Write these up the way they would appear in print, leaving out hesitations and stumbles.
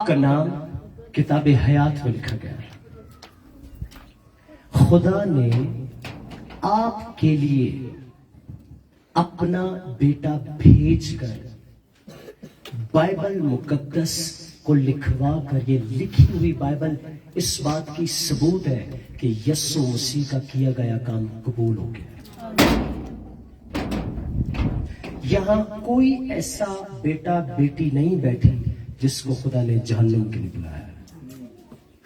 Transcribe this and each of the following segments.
کا نام کتاب حیات میں لکھا گیا ہے۔ خدا نے آپ کے لیے اپنا بیٹا بھیج کر بائبل مقدس کو لکھوا کر، یہ لکھی ہوئی بائبل اس بات کی ثبوت ہے کہ یسوع مسیح کا کیا گیا کام قبول ہو گیا۔ یہاں کوئی ایسا بیٹا بیٹی نہیں بیٹھی جس کو خدا نے جہنم کے لیے بلایا۔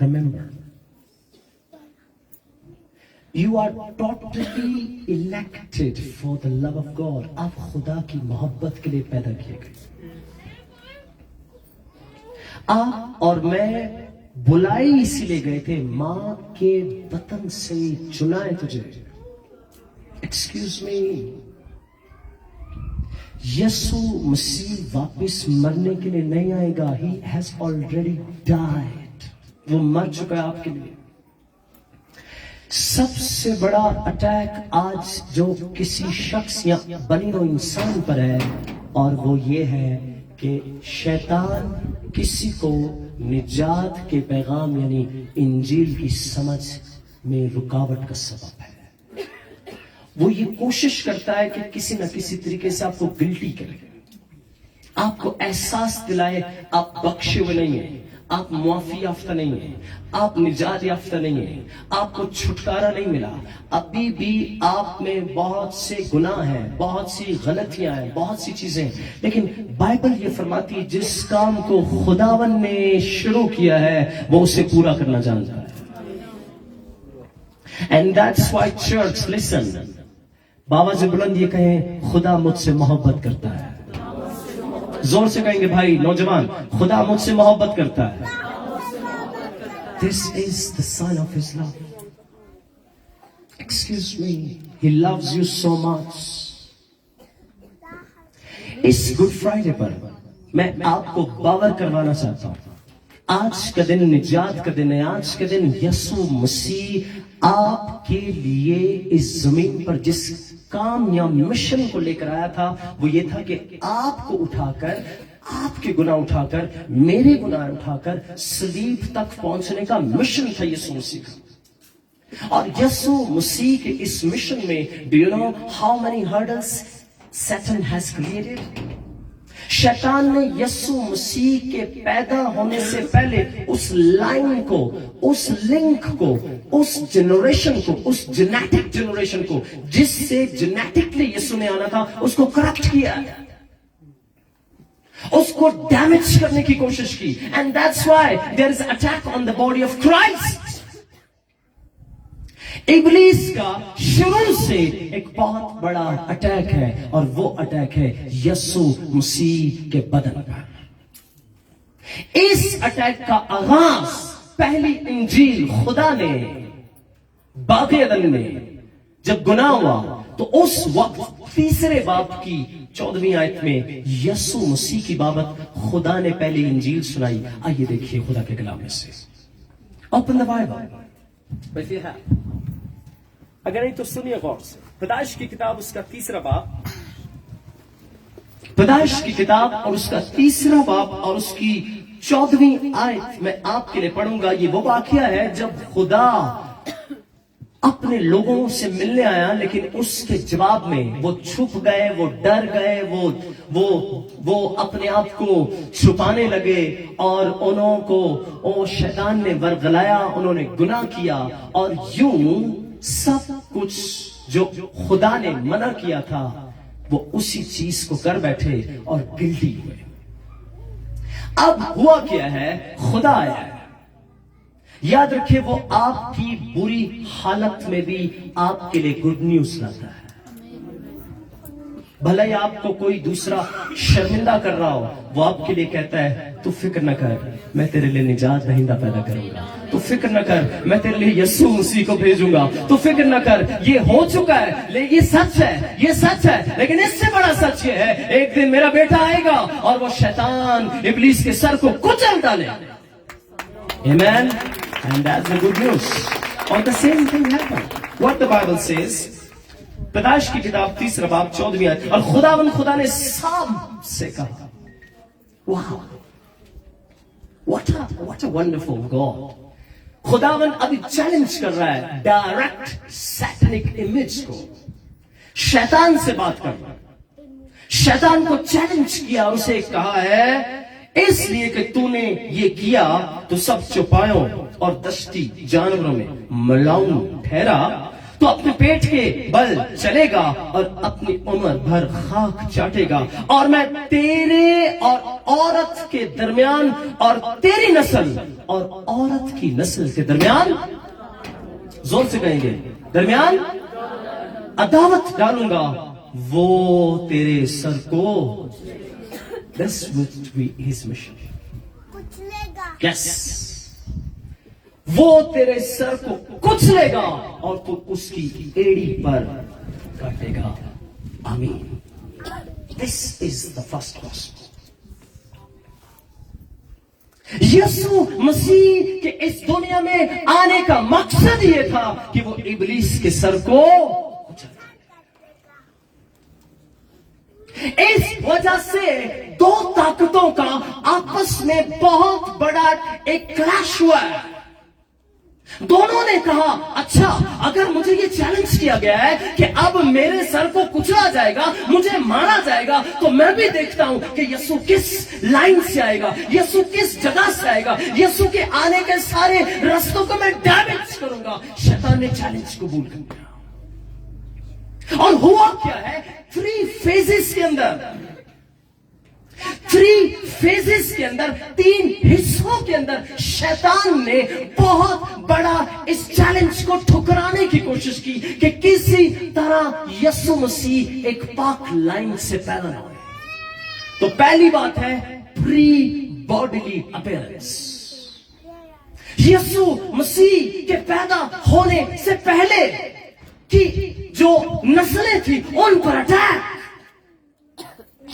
Remember, you are totally elected for the love of God. آپ خدا کی محبت کے لیے پیدا کیے گئے۔ آپ اور میں بلائی اسی لیے گئے تھے، ماں کے بطن سے چنا ہے تجھے۔ Excuse me. یسوع مسیح واپس مرنے کے لیے نہیں آئے گا۔ He has already died. وہ مر چکا ہے آپ کے لیے۔ سب سے بڑا اٹیک آج جو کسی شخص یا بنی نوع انسان پر ہے، اور وہ یہ ہے کہ شیطان کسی کو نجات کے پیغام یعنی انجیل کی سمجھ میں رکاوٹ کا سبب ہے۔ وہ یہ کوشش کرتا ہے کہ کسی نہ کسی طریقے سے آپ کو گلٹی کرے، آپ کو احساس دلائے آپ بخشے ہوئے نہیں ہیں، آپ معافی یافتہ نہیں ہیں، آپ نجات یافتہ نہیں ہیں، آپ کو چھٹکارا نہیں ملا، ابھی بھی آپ میں بہت سے گناہ ہیں، بہت سی غلطیاں ہیں، بہت سی چیزیں ہیں۔ لیکن بائبل یہ فرماتی ہے جس کام کو خداوند نے شروع کیا ہے وہ اسے پورا کرنا جانتا ہے۔ And that's why church, listen. بابا سے بلند یہ کہیں، خدا مجھ سے محبت کرتا ہے۔ زور سے کہیں گے بھائی نوجوان، خدا مجھ سے محبت کرتا ہے۔ This is the sign of his love. Excuse me, he loves you so much. اس گڈ فرائیڈے پر میں آپ کو باور کروانا چاہتا ہوں، آج کا دن نجات کا دن ہے۔ آج کا دن یسوع مسیح آپ کے لیے اس زمین پر جس کام یا مشن کو لے کر آیا تھا وہ یہ تھا کہ آپ کو اٹھا کر، آپ کے گناہ اٹھا کر، میرے گناہ اٹھا کر صلیب تک پہنچنے کا مشن تھا یسوع مسیح کا۔ اور یسوع مسیح کے اس مشن میں do you know how many hurdles Satan has created؟ شیطان نے یسوع مسیح کے پیدا ہونے سے پہلے اس لائن کو، اس لنک کو، اس جنریشن کو، اس جینیٹک جنریشن کو جس سے جینیٹکلی یسوع نے آنا تھا، اس کو کرپٹ کیا، اس کو ڈیمیج کرنے کی کوشش کی۔ And that's why there is attack on the body of Christ۔ ابلیس کا شروع سے ایک بہت بڑا اٹیک ہے، اور وہ اٹیک ہے یسوع مسیح کے بدن پر۔ اس اٹیک کا آغاز پہلی انجیل خدا نے باب عدن میں جب گناہ ہوا تو اس وقت تیسرے باب کی 14ویں آیت میں یسوع مسیح کی بابت خدا نے پہلی انجیل سنائی۔ آئیے دیکھیے خدا کے کلام میں سے۔ Open the Bible. اگر نہیں تو سنیے غور سے، پیدائش کی کتاب اس کا تیسرا باب، پیدائش کی کتاب اور اس کا تیسرا باب اور اس کی 14ویں آیت میں آپ کے لیے پڑھوں گا۔ یہ وہ واقعہ ہے جب خدا اپنے لوگوں سے ملنے آیا، لیکن اس کے جواب میں وہ چھپ گئے، وہ ڈر گئے، وہ اپنے آپ کو چھپانے لگے، اور انہوں کو شیطان نے ورغلایا، انہوں نے گناہ کیا، اور یوں سب کچھ جو خدا نے منع کیا تھا وہ اسی چیز کو کر بیٹھے اور گلٹی ہوئے۔ اب ہوا کیا ہے، خدا آیا ہے۔ یاد رکھیں وہ آپ کی بری حالت میں بھی آپ کے لیے گڈ نیوز لاتا ہے۔ بھلے ہی آپ کو کوئی دوسرا شرمندہ کر رہا ہو، وہ آپ کے لیے کہتا ہے تو فکر نہ کر، میں تیرے لیے نجات دہندہ پیدا کروں گا، تو فکر نہ کر، میں تیرے لیے یسوع مسیح کو بھیجوں گا، تو فکر نہ کر، یہ ہو چکا ہے، یہ سچ ہے، یہ سچ ہے۔ لیکن اس سے بڑا سچ یہ ہے ایک دن میرا بیٹا آئے گا اور وہ شیطان ابلیس کے سر کو کچل ڈالے۔ Amen. And that's the good news. Or the same thing happened. What the Bible says, پیدائش کی کتاب تیسرا باب 14ویں آیت، اور خدا نے سام سے کہا، واہ What a wonderful God. खुदावन अभी चैलेंज कर रहा है डायरेक्ट सैटनिक इमेज को, शैतान से बात कर रहा है, शैतान को चैलेंज किया, उसे कहा है इसलिए कि तूने ये किया तो सब चौपायों और दस्ती जानवरों में मलाऊं ठहरा, तो अपने पेट के बल चलेगा और अपनी उम्र भर खाक चाटेगा, और मैं तेरे और औरत के दरमियान और तेरी नस्ल और औरत की नस्ल के दरमियान, जोर से कहेंगे, दरमियान अदावत डालूंगा, वो तेरे सर को, this would be his mission. Yes. वो तेरे सर को कुचलेगा और तू उसकी एड़ी पर काटेगा. आमीन. This is the first gospel. यीशु मसीह के इस दुनिया में आने का मकसद ये था कि वो इब्लीस के सर को कुचले. इस वजह से दो ताकतों का आपस में बहुत बड़ा एक क्लैश हुआ है. दोनों ने कहा अच्छा, अगर मुझे ये चैलेंज किया गया है कि अब मेरे सर को कुचला जाएगा, मुझे मारा जाएगा, तो मैं भी देखता हूं कि यीशु किस लाइन से आएगा, यीशु किस जगह से आएगा, यीशु के आने के सारे रास्तों को मैं डैमेज करूंगा. शैतान ने चैलेंज कबूल कर लिया. और हुआ क्या है, 3 फेजेस के अंदर, 3 फेजेस के अंदर, 3 हिस्सों के अंदर शैतान ने बहुत बड़ा इस चैलेंज को ठुकराने की कोशिश की कि किसी तरह यीशु मसीह एक पाक लाइन से पैदा ना हो. तो पहली बात है प्री बॉडीली अपीयरेंस. यीशु मसीह के पैदा होने से पहले की जो नस्लें थी उन पर अटैक.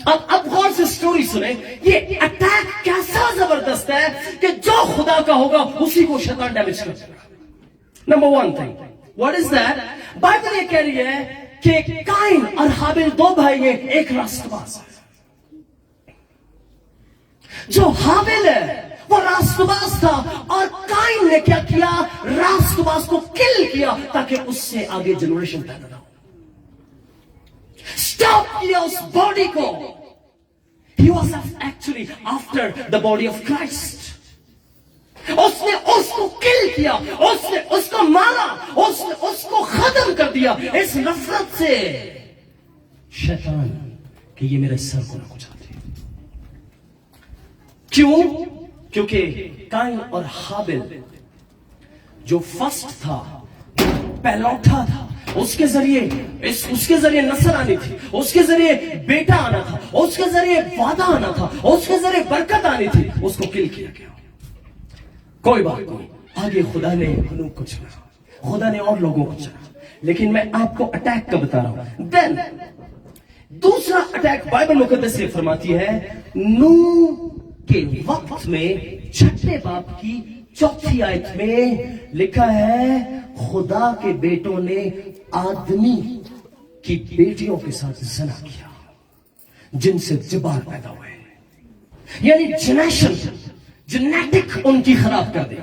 अब गौर से स्टोरी सुने. ये अटैक कैसा जबरदस्त है कि जो खुदा का होगा उसी को शैतान डैमेज कर देगा. Number 1 thing, what is that? Bible ये कह रही है कि काइन और हाबिल 2 भाई हैं, एक रास्तबाज है. जो हाबिल है वो रास्तबाज था, और काइन ने क्या किया, रास्तबाज को किल किया ताकि उससे आगे जनरेशन पैदा ना हो. स्टॉप किया उस बॉडी को. He was actually after the body of Christ. उसने उसको किल किया, उसने उसको मारा, उसने उसको खत्म कर दिया इस नफरत से, शैतान कि ये मेरे सर को ना कुचलते. क्यों? क्योंकि काइन और हाबिल जो फर्स्ट था, पहलौठा था, उसके जरिए नस्ल आनी थी, उसके जरिए बेटा आना था, उसके जरिए वादा आना था, उसके जरिए बरकत आनी थी, उसको किल किया गया. कोई बात नहीं, आगे खुदा ने हनूक को चुना, खुदा ने और लोगों को चुना, लेकिन मैं आपको अटैक का बता रहा हूं. देन दूसरा अटैक बाइबल मुकद्दस ये फरमाती है, नूह के वक्त में 6 बाब की 4 आयत में लिखा है, खुदा के बेटों ने आदमी की बेटियों के साथ ज़िना किया, जिनसे जबार पैदा हुए. यानी जेनेटिक उनकी खराब कर दी.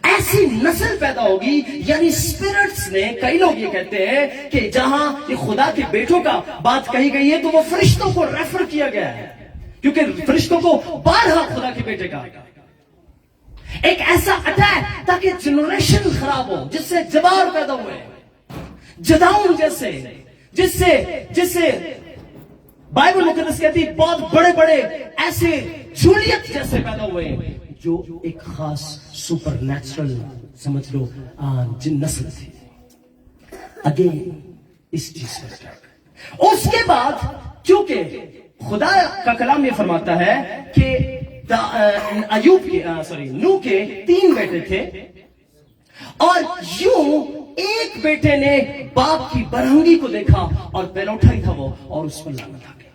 ऐसी नस्ल पैदा होगी, यानी स्पिरिट्स ने, कई लोग ये कहते हैं कि जहां ये खुदा के बेटों का बात कही गई है तो वो फरिश्तों को रेफर किया गया है, क्योंकि फरिश्तों को 12 खुदा के बेटे का एक ऐसा अटैक ताकि जनरेशन खराब हो, जिससे जबार पैदा हुए, जदाउन जैसे, जिससे बाइबल मुकद्दस कहती है बहुत बड़े बड़े ऐसे जूलियत जैसे पैदा हुए, जो एक खास सुपर नेचुरल समझ लो जिन नस्ल थी. अगेन इस चीज का अटैक. उसके बाद क्योंकि खुदा का कलाम ये फरमाता है कि नूह के 3 बेटे थे, और यूं एक बेटे ने बाप की बरहंगी को देखा और पहलौठा ही था वो, और उस पर लानत आ गई.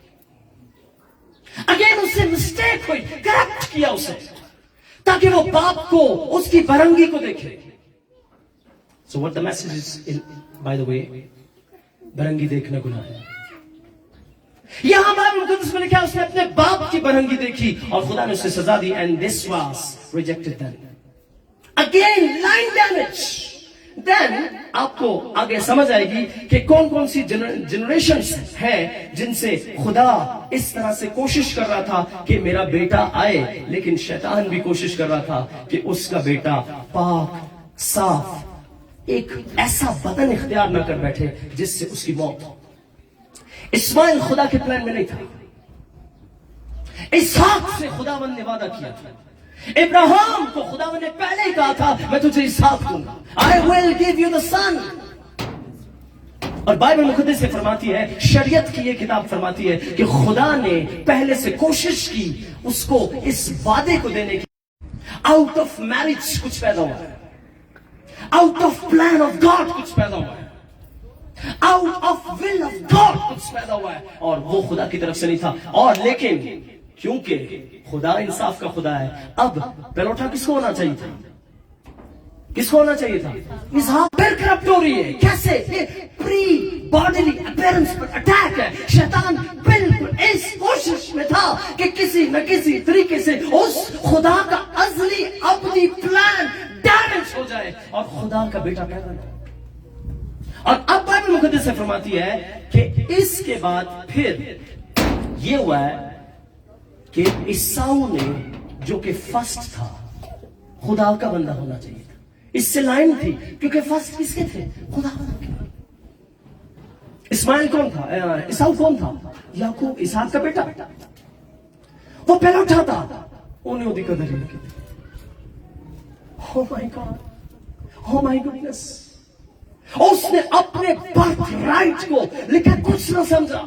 अगेन उससे मिस्टेक हुई, करप्ट किया उसे, ताकि वो बाप को, उसकी बरहंगी को देखे. So what the message is, by the way, बरहंगी देखना गुनाह है. یہاں بائبل مقدس میں لکھا اس نے اپنے باپ کی برہنگی دیکھی اور خدا نے اسے سزا دی. And this was rejected then. Again line damage. Then آپ کو آگے سمجھ آئے گی کہ کون کون سی جنریشنز ہیں جن سے خدا اس طرح سے کوشش کر رہا تھا کہ میرا بیٹا آئے, لیکن شیطان بھی کوشش کر رہا تھا کہ اس کا بیٹا پاک صاف ایک ایسا بدن اختیار نہ کر بیٹھے جس سے اس کی موت ہو. اسماعیل خدا کے پلان میں نہیں تھا. اسحاق سے خداوند نے وعدہ کیا تھا. ابراہیم کو خداوند نے پہلے ہی کہا تھا میں تجھے اسحاق دوں گا. I will give you the son. اور بائبل مقدس سے فرماتی ہے, شریعت کی یہ کتاب فرماتی ہے کہ خدا نے پہلے سے کوشش کی اس کو اس وعدے کو دینے کی. آؤٹ آف میرج کچھ پیدا ہوا ہے, out of plan of God کچھ پیدا ہوا ہے, out of will of God کچھ پیدا ہوا ہے, اور وہ خدا کی طرف سے نہیں تھا. اور لیکن کیونکہ خدا انصاف کا خدا ہے, اب پلوٹا کس کو ہونا چاہیے تھا؟ کس کو ہونا چاہیے تھا؟ اسحاق. پھر کرپٹ ہو رہی ہے. کیسے؟ یہ پری باڈیلی اپیرنس پر اٹیک ہے. شیطان بالکل اس کوشش میں تھا کہ کسی نہ کسی طریقے سے اس خدا کا ازلی ابدی پلان ڈیمیج ہو جائے اور خدا کا بیٹا پیدا نہ ہو. اور اب بائبل مقدس سے فرماتی ہے کہ اس کے بعد پھر یہ ہوا ہے کہ عیساؤ نے جو کہ فرسٹ تھا خدا کا بندہ ہونا چاہیے تھا. اس سے لائن تھی کیونکہ فرسٹ کس کے تھے؟ خدا کے. اسماعیل کون تھا؟ عیساؤ کون تھا؟ یعقوب اسحاق کا بیٹا. وہ پہلا اٹھا تھا, انہیں وہ قدر ہی لگی تھی. Oh my God, oh my goodness. اس نے اپنے برتھ رائٹ کو لکھا کچھ نہ سمجھا.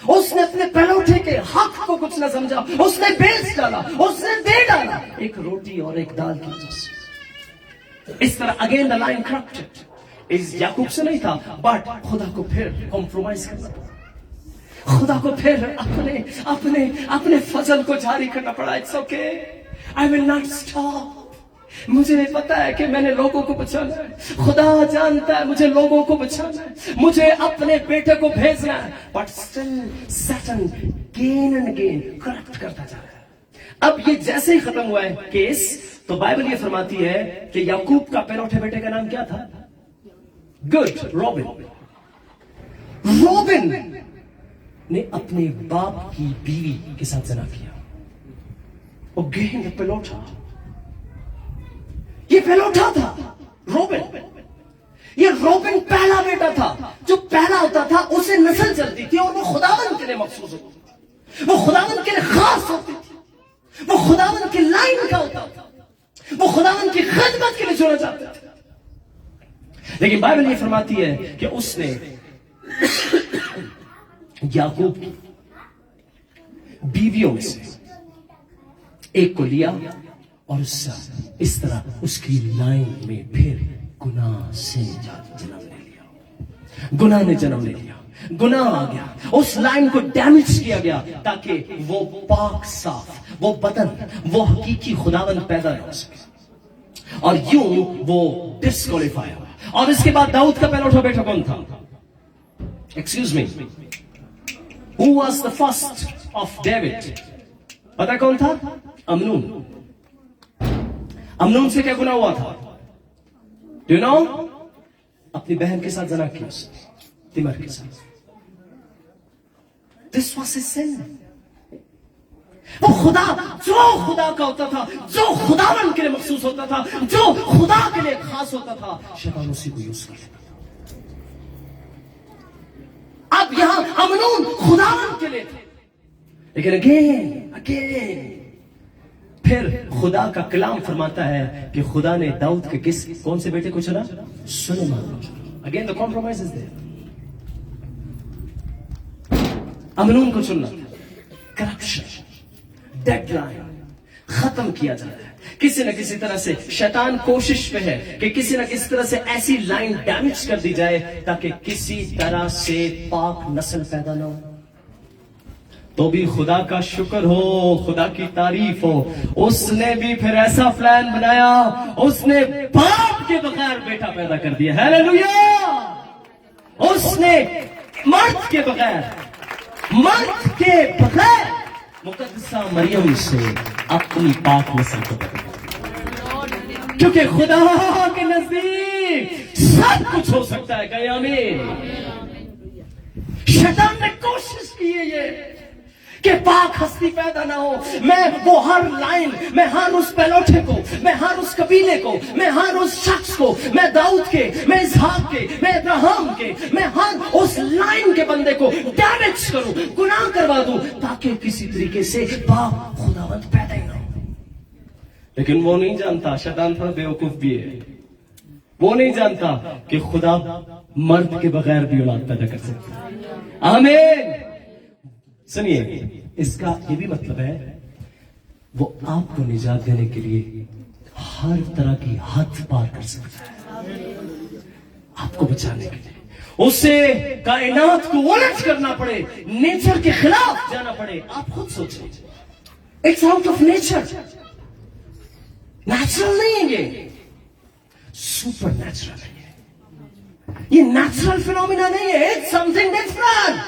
اس نے اپنے پلوٹے کے حق کو کچھ نہ سمجھا. اس نے بیچ ڈالا, اس نے دے ڈالا ایک روٹی اور ایک دال کی وجہ سے. اس طرح اگین دا لائن کرپٹڈ. اس یعقوب سے نہیں تھا, بٹ خدا کو پھر کمپرومائز کرنا پڑا. خدا کو پھر اپنے فضل کو جاری کرنا پڑا. It's okay, I will not stop. مجھے پتا ہے کہ میں نے لوگوں کو بچانا ہے. خدا جانتا ہے مجھے لوگوں کو بچانا ہے, مجھے اپنے بیٹے کو بھیجنا ہے. But still Satan again and again corrupt کرتا جا رہا ہے. اب یہ جیسے ہی ختم ہوا ہے کیس, تو بائبل یہ فرماتی ہے کہ یعقوب کا پہلوٹے بیٹے کا نام کیا تھا؟ Good, Reuben. روبن نے اپنے باپ کی بیوی کے ساتھ زنا کیا. وہ گین پلوٹا, یہ پہلوٹا تھا روبن. یہ روبن پہلا بیٹا تھا. جو پہلا ہوتا تھا اسے نسل چلتی تھی اور وہ خداوند کے لیے مخصوص ہوتی تھی, وہ خداوند کے لیے خاص ہوتی تھی, وہ خداوند کی لائن کا ہوتا تھا, وہ خداوند کی خدمت کے لیے چنا جاتا تھا. لیکن بائبل یہ فرماتی ہے کہ اس نے یعقوب کی بیویوں میں سے ایک کو لیا اور اس طرح اس کی لائن میں پھر گناہ سے جنم لے لیا. گناہ نے جنم لے لیا, گناہ آ گیا, اس لائن کو ڈیمیج کیا گیا تاکہ وہ پاک صاف, وہ بدن, وہ حقیقی خداوند پیدا نہ ہو سکے. اور یوں وہ ڈسکوالیفائی ہوا. اور اس کے بعد داؤد کا پہلا بیٹا کون تھا؟ Excuse me, who was the first of David? پتا کون تھا؟ امنون. امنون سے کیا گناہ ہوا تھا؟ Do you know? اپنی بہن کے ساتھ زنا کیا اس نے, تمر کے ساتھ. This was a sin. وہ خدا, جو خدا کا ہوتا تھا, جو خداوند کے لیے مخصوص ہوتا تھا, جو خدا کے لیے خاص ہوتا تھا, شیطان اسی کو یوز کر لیتا تھا. اب یہاں امنون خداوند کے لیے تھے, لیکن اگین پھر خدا کا کلام فرماتا ہے کہ خدا نے داؤد کے کون سے بیٹے کو چنا؟ سلیمان کو چنا. Again the compromise is there. Amnon کو چننا, کرپشن, ڈیڈ لائن ختم کیا جا رہا ہے. کسی نہ کسی طرح سے شیطان کوشش پہ ہے کہ کسی نہ کسی طرح سے ایسی لائن ڈیمیج کر دی جائے تاکہ کسی طرح سے پاک نسل پیدا نہ ہو. تو بھی خدا کا شکر ہو, خدا کی تعریف ہو, اس نے بھی پھر ایسا پلان بنایا, اس نے باپ کے بغیر بیٹا پیدا کر دیا. ہیلیلویا. اس نے مرد کے بغیر मर्द के बगैर मुकद्दसा मरियम से अपनी पाक नस्ल को बदला, क्योंकि खुदा के नजदीक सब कुछ हो सकता है। कहीं आमीन। शैतान ने कोशिश की है ये कि पाक हस्ती पैदा ना हो, मैं वो हर लाइन, मैं हर उस पैलोठे को, मैं हर उस कबीले को, मैं हर उस शख्स को, मैं दाऊद के, मैं इसहाक के, मैं अब्राहम के, मैं हर उस लाइन के बंदे को डैमेज करूं, गुनाह करवा दूं, ताकि किसी तरीके से पाक खुदावंद पैदा ही ना हो। लेकिन वो नहीं जानता, शैतान थोड़ा बेवकूफ भी है, वो नहीं जानता कि खुदा मर्द के बगैर भी औलाद पैदा कर सकता है। आमीन। सुनिए, इसका ये भी मतलब है वो आपको निजात देने के लिए हर तरह की हद पार कर सकता है, आपको बचाने के लिए। उससे कायनात को उलट करना पड़े, नेचर के खिलाफ जाना पड़े, आप खुद सोचें। It's out of nature, natural नहीं है ये, सुपर नेचुरल है ये नेचुरल फिनोमिना नहीं है, इट्स समथिंग डिफरेंट।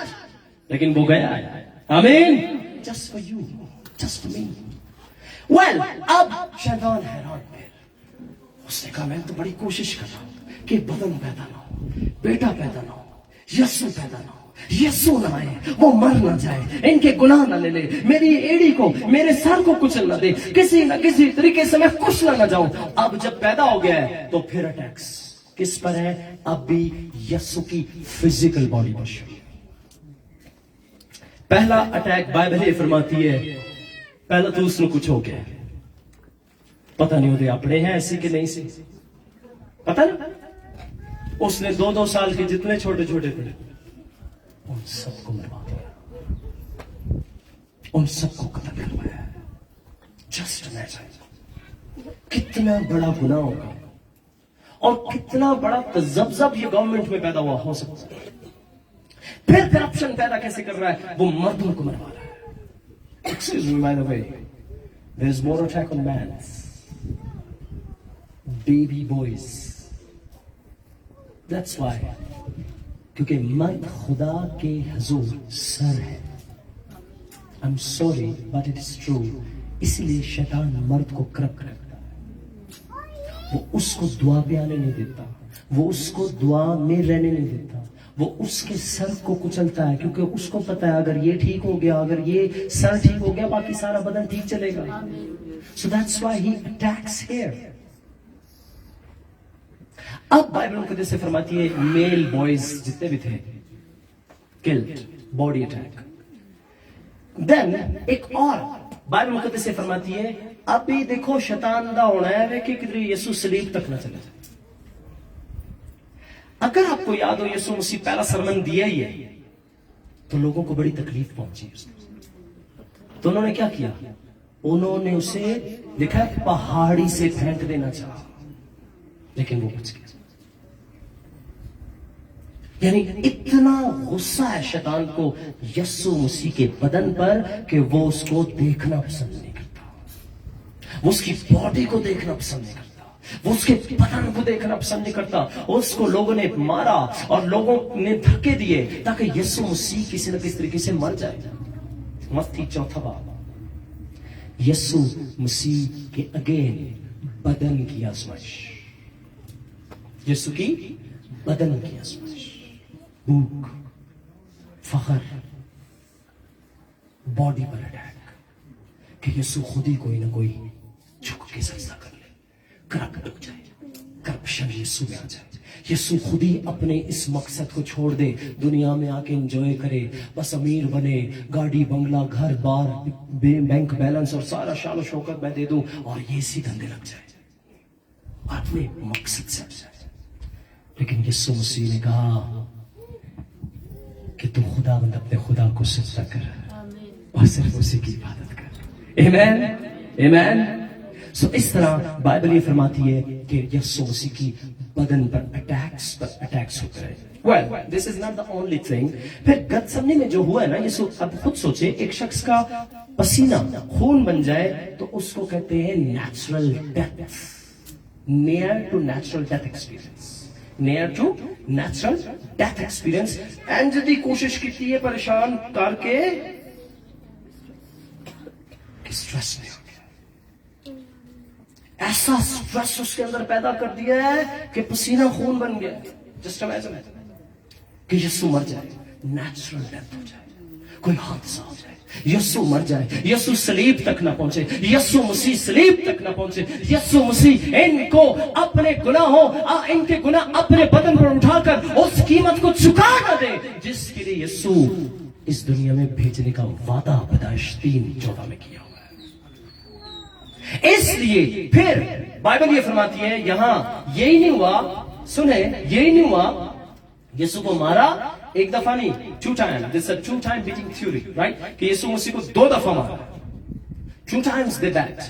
लेकिन वो गया है। आमीन। Just for you, just for me. Well, अब शैतान हैरान है, उसने कहा मैं तो बड़ी कोशिश कर रहा हूं कि बदन पैदा ना हो, बेटा पैदा ना हो, यस्सु पैदा ना हो, यस्सु ना आए, वो मर ना जाए, इनके गुनाह ना ले ले, मेरी एड़ी को, मेरे सर को कुचल ना दे, किसी ना किसी तरीके से मैं कुचला ना जाऊं। अब जब पैदा हो गया है तो फिर अटैक्स किस पर है? अब भी यस्सु की फिजिकल बॉडी पर शुरू। पहला अटैक बाइबल ये फरमाती है, पहला तो उसने कुछ हो गया, पता नहीं होते अपने हैं ऐसे कि नहीं से, पता नहीं। उसने 2-2 साल के जितने छोटे छोटे थे उन सबको मरवा दिया, उन सबको कत्ल करवाया। जस्ट इमेजिन कितना बड़ा गुनाह होगा और कितना बड़ा तजब्जब ये गवर्नमेंट में पैदा हुआ हो सकता है। फिर करप्शन पैदा कैसे कर रहा है? वो मर्दों को मरवा रहा है। Excuse me, by the way, there is more attack on men, baby boys. That's why, क्योंकि मर्द खुदा के हुजूर सर है। I'm sorry, but it is true. इसलिए शैतान मर्द को करप्ट करता है, वो उसको दुआ पे आने नहीं देता, वो उसको दुआ में रहने नहीं देता, वो उसके सर को कुचलता है, क्योंकि उसको पता है अगर ये ठीक हो गया, अगर ये सर ठीक हो गया, बाकी सारा बदन ठीक चलेगा। So that's why he attacks here. अब बाइबल मुकद्दस से फरमाती है मेल बॉयज जितने भी थे किल्ड, बॉडी अटैक। देन एक और बाइबल मुकद्दस से फरमाती है अभी देखो शैतान दा होना है कि किधर यीशु सलीब तक ना चले जाए। अगर आपको याद हो यीशु मसीह पहला सरमन दिया ही है तो लोगों को बड़ी तकलीफ पहुंची उसको। तो उन्होंने क्या किया? उन्होंने उसे देखा पहाड़ी से फेंक देना चाहा, लेकिन वो बच गया। यानी इतना गुस्सा है शैतान को यीशु मसीह के बदन पर कि वो उसको देखना पसंद नहीं करता, वो उसकी बॉडी को देखना पसंद नहीं करता, वो उसके बदन को देखना पसंद नहीं करता। उसको लोगों ने मारा और लोगों ने धक्के दिए ताकि यीशु मसीह किसी न किसी तरीके से मर जाए। मत्ती 4 बाब, यीशु मसीह के अगेन बदन की आजमाइश, यीशु की बदन की आजमाइश, भूख, फखर, बॉडी पर अटैक कि यीशु खुद ही कोई ना कोई झुक के सजदा कर ले, करप्ट हो जाए, करप्शन यीशु में आ जाए, यीशु खुद ही अपने इस मकसद को छोड़ दे, दुनिया में आके एंजॉय करे, बस अमीर बने, गाड़ी बंगला घर बार बैंक बैलेंस और सारा शान शौकत मैं दे दूं और ये इसी धंधे लग जाए, अपने मकसद से हट जाए। लेकिन यीशु मसीह ने कहा कि तू खुदावंद अपने खुदा को सजदा कर और सिर्फ उसी की इबादत कर। आमीन, आमीन। सो इस तरह बाइबल ये फरमाती है कि यीशु मसीह की बदन पर अटैक्स होते रहे। Well, this is not the only thing. फिर गतसमनी में जो हुआ है ना, यीशु, अब खुद सोचे, एक शख्स का पसीना खून बन जाए तो उसको कहते हैं natural death, near to natural death experience. near to natural death experience. And جدی کوشش کی ہے پریشان کر کے کہ سٹریس نہیں ہو گیا, ایسا سٹریس اس کے اندر پیدا کر دیا ہے کہ پسینہ خون بن گیا. جسٹ امیجن کہ یسوع مر جائے, نیچرل ڈیتھ ہو جائے, کوئی حادثہ ہو جائے, یسوع مر جائے, یسوع صلیب تک نہ پہنچے, یسوع مسیح صلیب تک نہ پہنچے, یسوع مسیح ان کو اپنے گناہوں ان کے گناہ اپنے بدن پر اٹھا کر اس قیمت کو چکا نہ دے جس کے لیے یسوع اس دنیا میں بھیجنے کا وعدہ پیدائش 3:14 میں کیا ہوا ہے. اس لیے پھر بائبل یہ فرماتی ہے یہاں یہی نہیں ہوا, سنیں یہی نہیں ہوا یسوع کو مارا ایک دفعہ نہیں, 2 times. This is a 2-time beating theory, right? کہ یسوع مسیح کو 2 دفعہ مارا, 2 times they beat,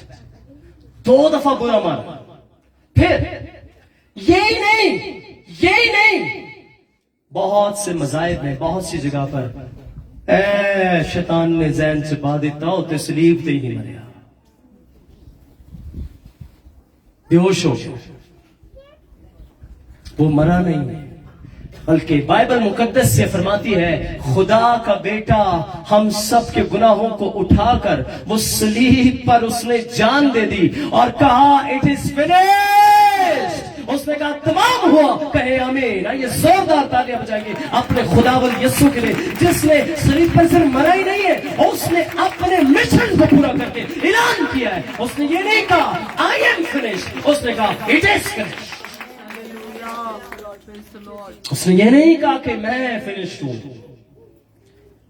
2 دفعہ برا مارا. پھر یہی نہیں, بہت سے مذاہب میں بہت سی جگہ پر اے شیطان نے ذہن چھپا دیتا ہو تے صلیب تے ہی نہیں مریا, بے ہوش ہو گیا, وہ مرا نہیں ہے. بلکہ بائبل مقدس سے فرماتی ہے خدا کا بیٹا ہم سب کے گناہوں کو اٹھا کر وہ صلیب پر اس نے جان دے دی اور کہا اٹ از فنشڈ. اس نے کہا تمام ہوا, کہے آمین. آئیے زوردار تالیاں بجائیے اپنے خداوند یسوع کے لیے جس نے صلیب پر صرف مرا ہی نہیں ہے, اس نے اپنے مشن کو پورا کر کے اعلان کیا ہے. اس نے یہ نہیں کہا آئی ایم فنشڈ, اس نے کہا اٹ از فنشڈ. اس نے یہ نہیں کہا کہ میں فنشڈ ہوں,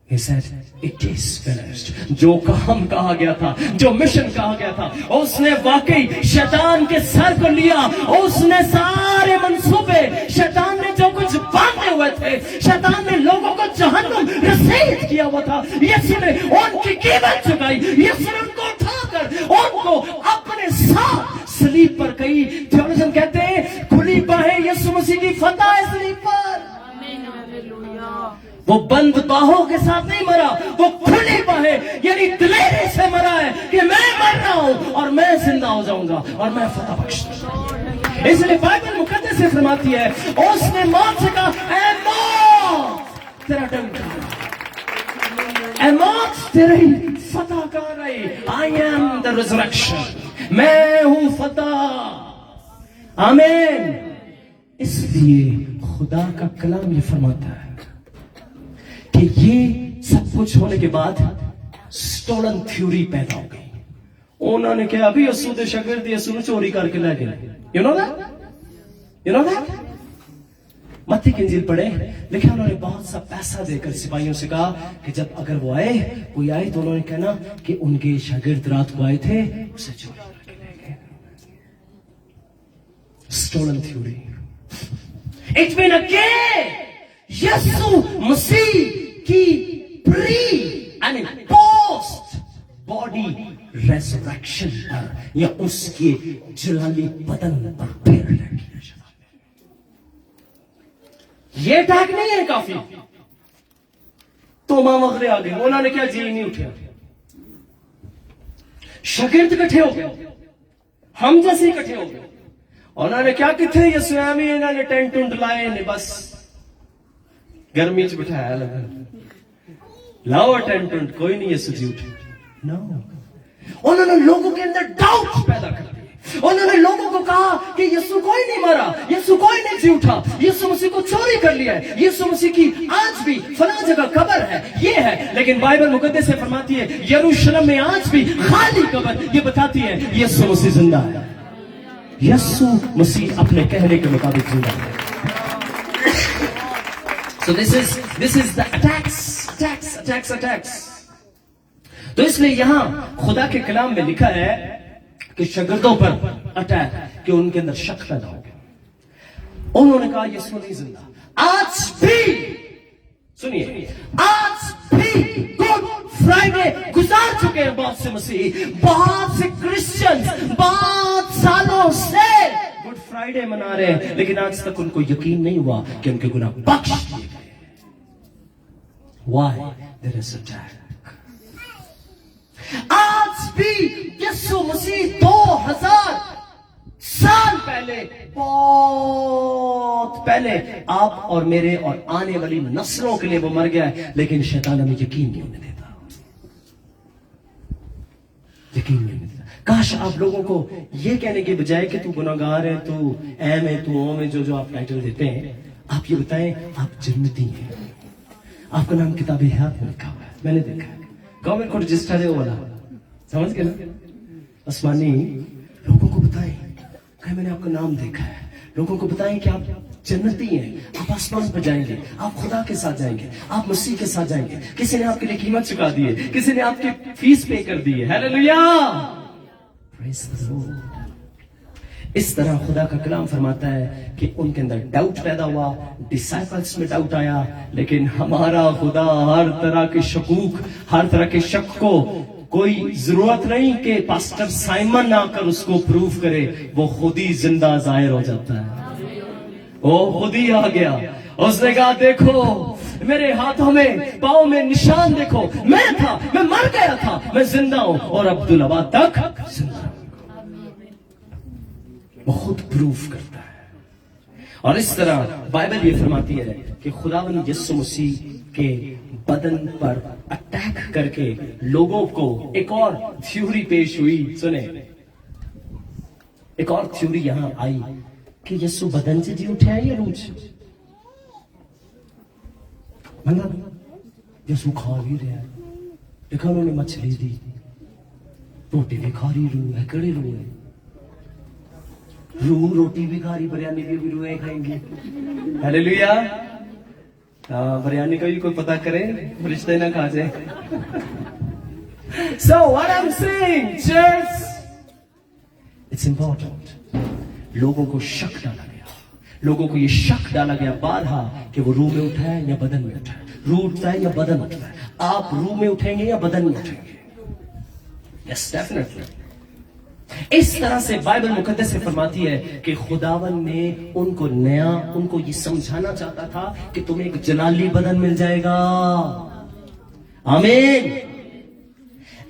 He said it is finished. جو کام کہا گیا تھا, جو مشن کہا گیا تھا, اس نے واقعی شیطان کے سر کو لیا. اس نے سارے منصوبے, شیطان نے جو کچھ باندھے ہوئے تھے, شیطان نے لوگوں کو جہنم رسید کیا ہوا تھا, یسوع نے ان کی قیمت چکائی. یسوع نے ان کو اٹھا کر ان کو اپنے ساتھ صلیب پر کہی. تھیولوجن کہتے ہیں کھلی باہیں یسوع مسیح کی فتح ہے صلیب پر. وہ بند باہوں کے ساتھ نہیں مرا, وہ کھلی باہیں یعنی دلیری سے مرا ہے کہ میں مر رہا ہوں اور میں زندہ ہو جاؤں گا اور میں فتح بخش دوں گا. اس لیے بائبل مقدس سے فرماتی ہے اس نے موت سے کہا اے موت تیرا ڈنگ کہاں رہا, اے موت تیری فتح کہاں رہی. آئی ایم دا ریزریکشن, میں ہوں فتح. آمین. اس لیے خدا کا کلام یہ فرماتا ہے کہ یہ سب کچھ ہونے کے بعد سٹولن تھیوری پیدا ہو گئی. انہوں نے کہا ابھی یسوع دے شاگرد یسوع نے چوری کر کے لے گئے. You know that? متی کی انجیل پڑھے, لیکن انہوں نے بہت سا پیسہ دے کر سپاہیوں سے کہا کہ جب اگر وہ کوئی آئے تو انہوں نے کہنا کہ ان کے شاگرد رات کو آئے تھے, اسے چوری کر کے لے گئے. Stolen theory. It's been a game. یسوع مسیح کی پوسٹ باڈی ریزریکشن پر یا اس کے جلالی بدن پر پھر لگی. یہ اٹیک نہیں ہے کافی تو ماں وغیرہ آ گئے, انہوں نے کیا جی نہیں اٹھا, شاگرد اکٹھے ہو گئے, ہم جیسے اکٹھے ہو گئے. انہوں نے کیا کتنے یسوع انہوں نے ٹینٹ ٹونٹ لائے نے, بس گرمی چ بٹھایا لگا لاؤ ٹینٹ ٹونٹ, کوئی نہیں یسوع جی اٹھے. نو, انہوں نے لوگوں کے اندر ڈاؤٹ پیدا کر دیا. انہوں نے لوگوں کو کہا کہ یسوع کوئی نہیں مرا, یسوع کوئی نہیں جی اٹھا, یسوع مسیح کو چوری کر لیا ہے, یسوع مسیح کی آج بھی فلاں جگہ قبر ہے, یہ ہے. لیکن بائبل مقدس سے فرماتی ہے یروشلم میں آج بھی خالی قبر یہ بتاتی ہے یسوع مسیح زندہ ہے. یسوع مسیح اپنے کہنے کے مطابق زندہ ہے. So this is the attacks. تو اس لیے یہاں خدا کے کلام میں لکھا ہے کہ شاگردوں پر اٹیک, کہ ان کے اندر شک پیدا ہو گیا. انہوں نے کہا یسوع نہیں زندہ. آج بھی سنیے, آج بھی گڈ فرائیڈے گزار چکے ہیں بہت سے مسیحی, بہت سے کرسچنز بہت سالوں سے گڈ فرائیڈے منا رہے ہیں, لیکن آج تک ان کو یقین نہیں ہوا کہ ان کے گناہ بخش دیے گئے. Why? There is a attack. آج بھی یسوع مسیح 2000 سال پہلے بہت पहले आप और मेरे और आने वाली नस्लों के लिए वो मर गया है, लेकिन शैतान हमें यकीन नहीं होने देता, यकीन नहीं होने देता। काश आप लोगों को ये कहने के बजाय कि तू गुनाहगार है, तू एम है, तू ओम है, जो आप टाइटल देते हैं, आप ये बताएं आप जन्नती हैं, आपका नाम किताब हयात में लिखा हुआ है, मैंने देखा है, गवर्नमेंट को रजिस्टर है वो वाला, समझ गए ना? आसमानी लोगों को बताएं कि मैंने आपका नाम देखा है, लोगों को बताएं कि आप जन्नती हैं, आप आसमान पर जाएंगे, आप खुदा के साथ जाएंगे, आप मसीह के साथ जाएंगे। किसी ने आपके लिए कीमत चुका दी है, किसी ने आपकी फीस पे कर दी है। Hallelujah, praise the Lord. इस तरह खुदा का कलाम फरमाता है कि उनके अंदर डाउट पैदा हुआ, डिसाइपल्स में डाउट आया, लेकिन हमारा खुदा हर तरह के शकूक, हर तरह के शक को कोई जरूरत नहीं कि पास्टर साइमन आकर उसको प्रूव करे, वो खुद ही जिंदा जाहिर हो जाता है, वो खुद ही आ गया। उसने कहा देखो मेरे हाथों में पाँव में निशान देखो, मैं था, मैं मर गया था, मैं जिंदा हूं और अब्दुल अबाद तक जिंदा हूं। वो खुद प्रूफ करता है। और इस तरह बाइबल ये फरमाती है कि खुदावंद यीशु मसीह के बदन पर अटैक करके लोगों को एक और थ्योरी पेश हुई। सुने, एक और थ्योरी यहां आई कि यीशु बदन से जी उठे या रूह से? मतलब यीशु खा भी रहा है, देखा उन्होंने मछली दी, रोटी भी खा रही, रूह है, कड़े रूह है, रूह रोटी भी खा रही, बिरयानी भी रूहें खाएंगी। हालेलुया। बिरयानी का भी कोई पता करे, रिश्ते ना खा जाए। So what I'm saying, church, it's important. लोगों को शक डाला गया, लोगों को ये शक डाला गया बारहा कि वो रूह में उठा है या बदन में उठा है, रूह उठता है या बदन उठता है, आप रूह में उठेंगे या बदन में उठेंगे? Yes, definitely. इस तरह से बाइबल मुकद्दस से फरमाती है कि खुदावन ने उनको उनको ये समझाना चाहता था कि तुम्हें एक जलाली बदन मिल जाएगा। आमीन।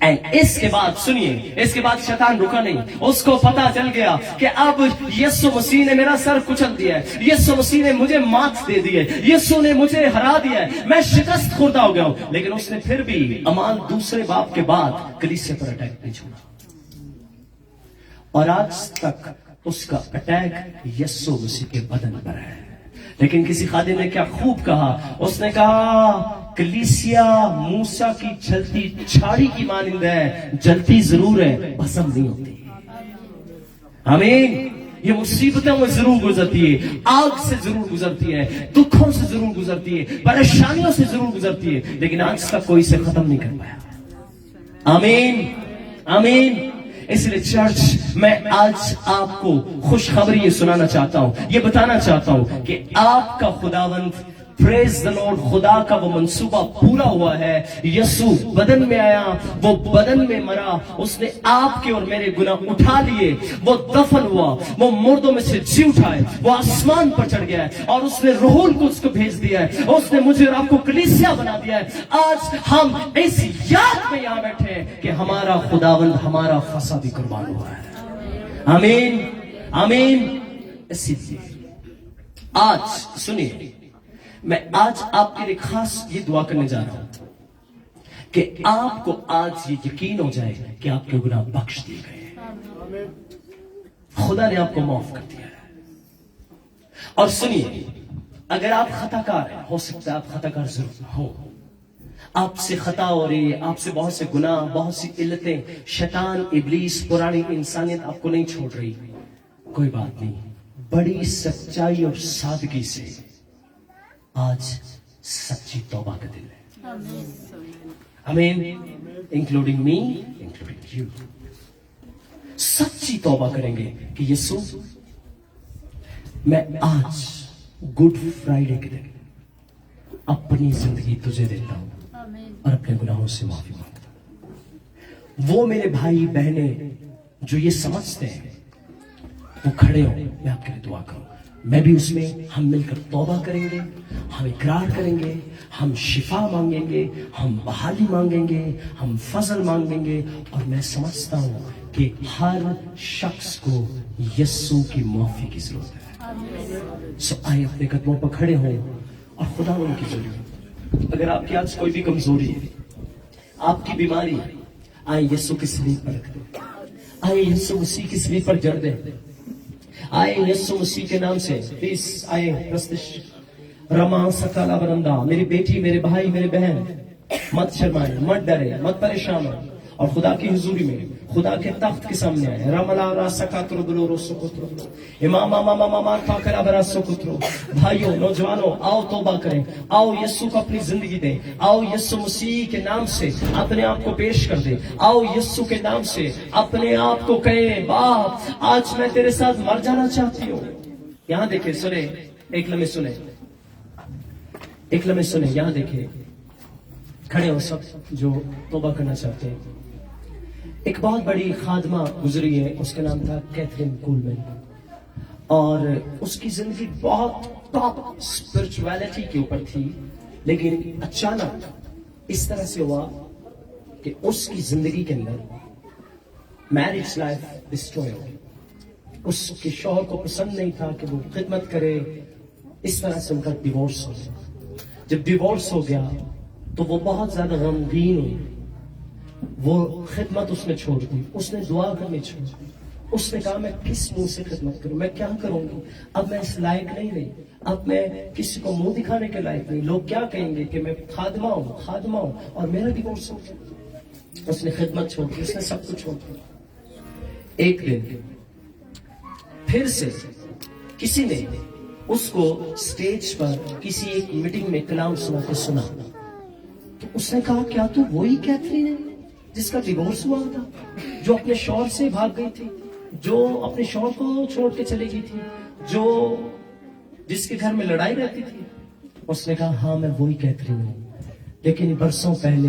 एंड इसके बाद सुनिए, इसके बाद शैतान रुका नहीं, उसको पता चल गया कि अब यीशु मसीह ने मेरा सर कुचल दिया है, यीशु मसीह ने मुझे मात दे दी है, यीशु ने मुझे हरा दिया है, मैं शिकस्त खुर्दा हो गया हूं। लेकिन उसने फिर भी अमाल दूसरे बाप के बाद कलीसिया पर अटैक नहीं छोड़ा, और आज तक उसका अटैक यीशु मसीह के बदन पर है। लेकिन किसी खादिम ने क्या खूब कहा, उसने कहा कलीसिया मूसा की जलती छाड़ी की मानिंद है, जलती जरूर है, भस्म नहीं होती। आमीन। ये मुसीबतों में जरूर गुजरती है, आग से जरूर गुजरती है, दुखों से जरूर गुजरती है, परेशानियों से जरूर गुजरती है, लेकिन आज तक कोई इसे खत्म नहीं कर पाया। आमीन, आमीन। इसलिए चर्च, मैं आज आपको खुशखबरी ये सुनाना चाहता हूं, ये बताना चाहता हूं कि आपका खुदावंद, प्रेज द लॉर्ड, खुदा का वो मंसूबा पूरा हुआ है। यीशु बदन में आया, वो बदन में मरा, उसने आपके और मेरे गुनाह उठा लिए, वो दफन हुआ, वो मुर्दों में से जी उठाए, वो आसमान पर चढ़ गया है, और उसने रूहुल को उसको भेज दिया है, उसने मुझे और आपको कलीसिया बना दिया है। आज हम इस याद में यहां बैठे हैं कि हमारा खुदावंद हमारा फसा भी कुर्बान हुआ है। आमीन, आमीन। इसीलिए आज सुनिए, मैं आज आपके लिए खास ये दुआ करने जा रहा हूं कि आपको आज ये यकीन हो जाए कि आपके गुनाह बख्श दिए गए, खुदा ने आपको माफ कर दिया है। और सुनिए, अगर आप खताकार हैं, हो सकता है आप खताकार जरूर हो, आपसे खता हो रही है, आपसे बहुत से गुनाह, बहुत सी इल्लतें, शैतान, इब्लीस, पुरानी इंसानियत आपको नहीं छोड़ रही, कोई बात नहीं, बड़ी सच्चाई और सादगी से आज सच्ची तौबा का दिन है। आमीन। इंक्लूडिंग मी, इंक्लूडिंग यू, सच्ची तौबा करेंगे कि यीशु, मैं आज गुड फ्राइडे के दिन अपनी जिंदगी तुझे देता हूं और अपने गुनाहों से माफी मांगता हूं। वो मेरे भाई बहने जो ये समझते हैं वो खड़े हो, मैं आपके लिए दुआ करूं, मैं भी उसमें, हम मिलकर तौबा करेंगे, हम इकरार करेंगे, हम शिफा मांगेंगे, हम बहाली मांगेंगे, हम फजल मांगेंगे। और मैं समझता हूं कि हर शख्स को यीशु की माफी की जरूरत है। सो आए अपने कदमों पर खड़े हो और खुदा उनकी जरूरत। अगर आपकी आज कोई भी कमजोरी है, आपकी बीमारी है, आए यीशु की सलीब पर रख दे, आए यीशु मसीह की सलीब पर जड़ दे, आए यीशु मसीह के नाम से प्लीज आए प्रस्तिश रमा सकाला बरंदा। मेरी बेटी, मेरे भाई, मेरे बहन, मत शर्माए, मत डरे, मत परेशान हो और खुदा की हुजूरी में, खुदा के तख्त के सामने आए। रमला रासकातुर बुलोरो सुकुत्रो इमाम मामा मामा ताकरा बरा सुकुत्रो। भाइयों, नौजवानों, आओ तौबा करें, आओ यीशु को अपनी जिंदगी दें, आओ यीशु मसीह के नाम से अपने आप को पेश कर दे, आओ यीशु के नाम से अपने आप को कहें, बाप आज मैं तेरे साथ मर जाना चाहती हूँ। यहाँ देखे, सुने, एक लम्हे सुने, एक लम्हे सुने, यहाँ देखे, खड़े हो सब जो तौबा करना चाहते हैं। एक बहुत बड़ी खादमा गुजरी है, उसका नाम था कैथरीन कुलमैन और उसकी जिंदगी बहुत टॉप स्पिरिचुअलिटी के ऊपर थी, लेकिन अचानक इस तरह से हुआ कि उसकी जिंदगी के अंदर मैरिज लाइफ डिस्ट्रॉय हो गई। उसके शौहर को पसंद नहीं था कि वो खिदमत करे, इस तरह से उनका डिवोर्स हो गया। जब डिवोर्स हो गया तो वो बहुत ज्यादा गमगीन हुई, वो खिदमत उसने छोड़ दी, उसने दुआ करनी छोड़ दी। उसने कहा मैं किस मुंह से खिदमत करूं, मैं क्या करूंगी, अब मैं इस लायक नहीं रही, अब मैं किसी को मुंह दिखाने के लायक नहीं, लोग क्या कहेंगे कि मैं खादमा हूं और मेरा डिवोर्स हो गया। उसने खिदमत छोड़ दी, उसने सब कुछ छोड़ दिया। एक दिन फिर से किसी ने उसको स्टेज पर किसी एक मीटिंग में कलाम सुनाते सुना, तो उसने कहा क्या तू वही कैथरीन है जिसका डिवोर्स हुआ था, जो अपने शौहर से भाग गई थी, जो अपने शौहर को छोड़ के चली गई थी, जो जिसके घर में लड़ाई रहती थी? उसने कहा हाँ मैं वही कैथरीन हूं, लेकिन बरसों पहले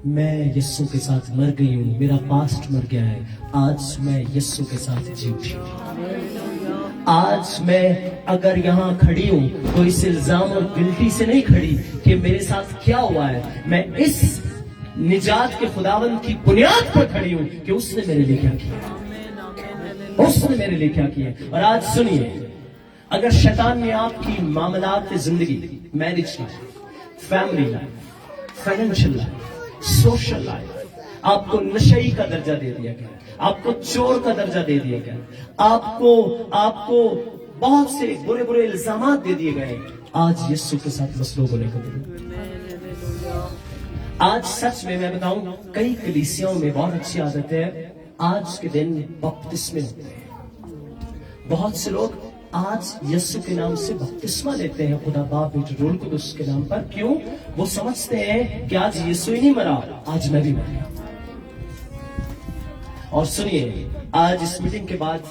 मैं यीशु के साथ मर गई हूं, मेरा पास्ट मर गया है, आज मैं यीशु के साथ जी उठी हूं। आज मैं अगर यहाँ खड़ी हूं तो इस इल्जाम और गिल्टी से नहीं खड़ी कि मेरे साथ क्या हुआ है, मैं इस निजात के खुदावंद की बुनियाद पर खड़ी हूं कि उसने मेरे लिए क्या किया, उसने मेरे लिए क्या किया। और आज सुनिए, अगर शैतान ने आपकी मामलात जिंदगी, marriage life, family life, financial life, social life, आपको नशई का दर्जा दे दिया गया, आपको चोर का दर्जा दे दिया गया, आपको बहुत से बुरे बुरे इल्जामात दे दिए गए, आज यीशु के साथ मसलों को लेकर आज सच में मैं बताऊं, कई कलीसियाओं में बहुत अच्छी आदत है, आज के दिन बपतिस्मे होते हैं। बहुत से लोग आज यीशु के नाम से बपतिस्मा लेते हैं, खुदा बाप बेटे रूह कुदुस के नाम पर। क्यों? वो समझते हैं कि आज यीशु ही नहीं मरा, आज मैं भी मर गया। और सुनिए, आज इस मीटिंग के बाद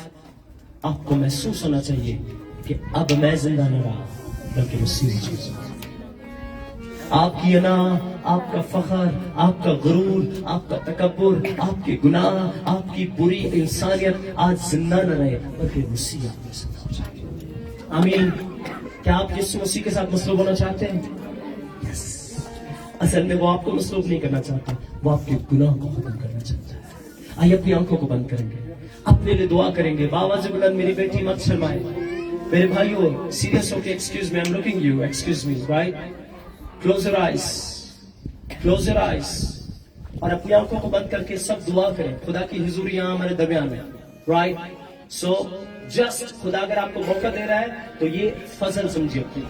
आपको महसूस होना चाहिए कि अब मैं जिंदा न रहा, बल्कि मसीह। आपकी अना, आपका फखर, आपका गुरूर, आपका तकब्बुर, आपके गुनाह, आपकी बुरी इंसानियत आज जिंदा न रहे, बल्कि मसीह आप में जिंदा हो जाए। आमीन। क्या आप यीशु मसीह के साथ मसलूब होना चाहते हैं? यस। असल में वो आपको मसलूब नहीं करना चाहता, वो आपके गुनाह को खत्म करना चाहता है। आइए अपनी आंखों को बंद करेंगे, अपने लिए दुआ करेंगे। बाबा जुबलन, मेरी बेटी मत शर्माए। मेरे भाइयों, सीरियस होके excuse me, I am looking you, excuse me, right? Close your eyes, close your eyes, और अपनी आंखों को बंद करके सब दुआ करें। खुदा की हुजूरी यहाँ हमारे दरमियान में, राइट? सो जस्ट खुदा अगर आपको मौका दे रहा है तो ये फजल समझिए अपनी।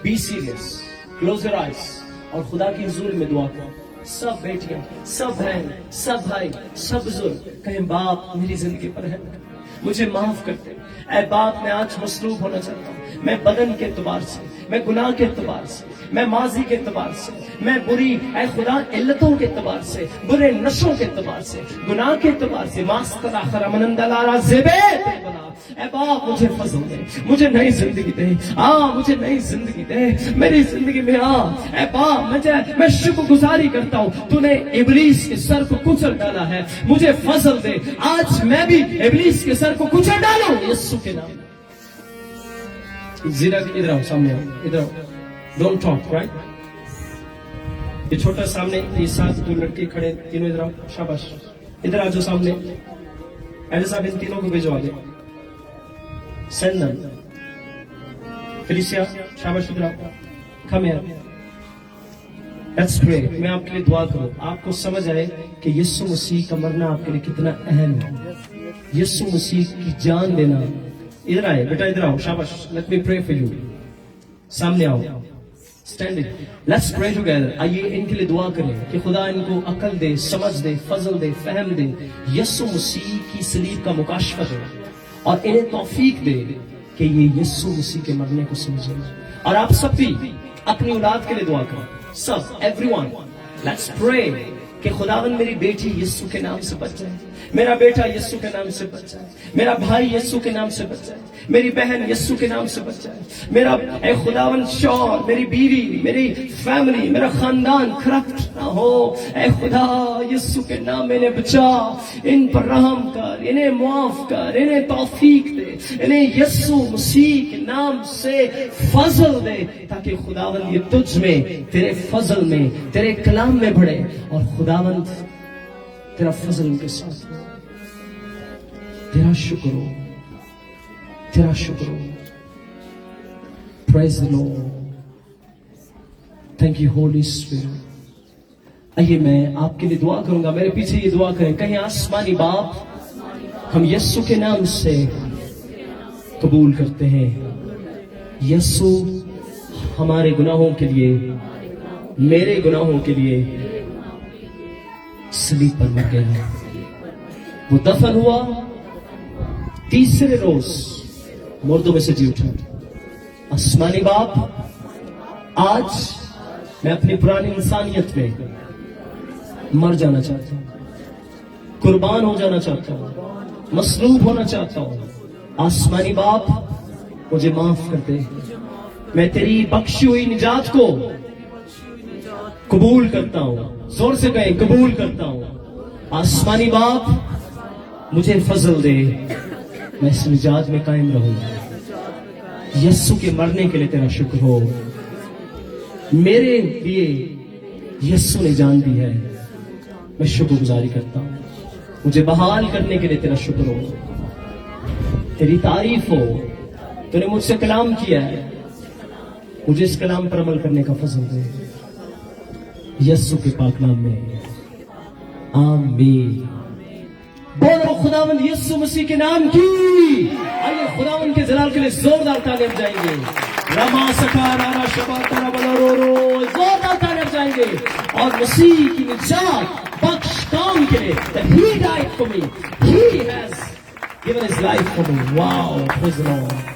Be serious, close your eyes और खुदा की हुजूरी में दुआ करें। सब बेटियां, सब बहन, सब भाई, सब बुजुर्ग कहें, बाप मेरी जिंदगी पर है, मुझे माफ करते। ऐ बाप, मैं आज मसरूफ होना चाहता हूँ, मैं बदन के एतबार से, मैं गुनाह के एतबार से, मैं माजी के एतबार से, मैं बुरी ऐ खुदा इल्लतों के एतबार से, बुरे नशों के एतबार से, गुनाह के एतबार से, मास्तर आखरा मनंदलारा ज़ेबे बना। ऐ बाप मुझे फजल दे, मुझे नई जिंदगी दे, मुझे नई जिंदगी दे, मेरी जिंदगी में ऐ बाप मैं शुक्रगुजारी करता हूँ, तूने इब्लीस के सर को कुचल डाला है, मुझे फजल दे, आज मैं भी इब्लीस के सर को कुचल डालूं यीशु के नाम। जीरा इधर आओ, सामने आओ, इधर आओ, डोंट टॉक, राइट? ये छोटा सामने, ये साथ दो लड़के खड़े, तीनों इधर आओ, शाबाश, इधर आ जाओ सामने। ऐसे साहब इन तीनों को भिजवा दे, Send them. Felicia, शाबाश इधर आओ. Come here. Let's pray. मैं आपके लिए दुआ करूं. आपको समझ आए कि यीशु मसीह का मरना आपके लिए कितना अहम है. यीशु मसीह की जान देना. इधर आए बेटा, इधर आओ. शाबाश. Let me pray for you. सामने आओ. Standing. Let's pray together. आइए इनके लिए दुआ करें कि खुदा इनको अकल दे, समझ दे, फजल दे, फहम दे, यीशु मसीह की सलीब का मुकाशफा दे और इन्हें तौफीक दे कि ये यीशु मसीह के मरने को समझें. और आप सब भी अपनी औलाद के लिए दुआ करें. सब, everyone. Let's pray कि खुदावन मेरी बेटी यीशु के नाम से बच जाए, मेरा बेटा यीशु के नाम से बच जाए, मेरा भाई यीशु के नाम से बच जाए, मेरी बहन यीशु के नाम से बच जाए, मेरा ए खुदावन शौहर, मेरी बीवी, मेरी फैमिली, मेरा खानदान करप्ट ना हो. ए खुदा यीशु के नाम में इन्हें बचा, इन पर रहम कर, इन्हें माफ कर, इन्हें तौफीक दे, इन्हें यीशु मसीह के नाम से फजल दे ताकि खुदावन ये तुझ में, तेरे फजल में, तेरे कलाम में बढ़े और खुदावंद तेरा फजल उनके साथ. तेरा शुक्र हो, तेरा शुक्र हो. Praise the Lord. Thank you Holy Spirit. आइए मैं आपके लिए दुआ करूंगा, मेरे पीछे ये दुआ करें. कहीं आसमानी बाप, हम यीशु के नाम से कबूल करते हैं. यीशु हमारे गुनाहों के लिए, मेरे गुनाहों के लिए सलीब पर मर गया. वो दफन हुआ, तीसरे रोज मुर्दों में से जी उठा. आसमानी बाप, आज मैं अपनी पुरानी इंसानियत में मर जाना चाहता हूं, कुर्बान हो जाना चाहता हूं, मसलूब होना चाहता हूं. आसमानी बाप, मुझे माफ कर दे. मैं तेरी बख्शी हुई निजात को कबूल करता हूं. जोर से कहें, कबूल करता हूं. आसमानी बाप, मुझे फजल दे, मैं इस निजात में कायम रहूं. यीशु के मरने के लिए तेरा शुक्र हो. मेरे लिए यीशु ने जान दी है, मैं शुक्रगुजारी करता हूं. मुझे बहाल करने के लिए तेरा शुक्र हो. तेरी तारीफ हो. तूने मुझसे कलाम किया है, मुझे इस कलाम पर अमल करने का फजल दे. यीशु के पाक नाम में आमीन. बोलो खुदावंद यीशु मसीह के नाम की. आइए खुदावंद के जलाल के लिए जोरदार तालियां बजाएंगे. रमा सकारा शबातारा बलोरो, जोरदार तालियां बजाएंगे. और मसीह की निजात बख्श काम के लिए, that he died for me, he has given his life for me. Wow, praise the Lord.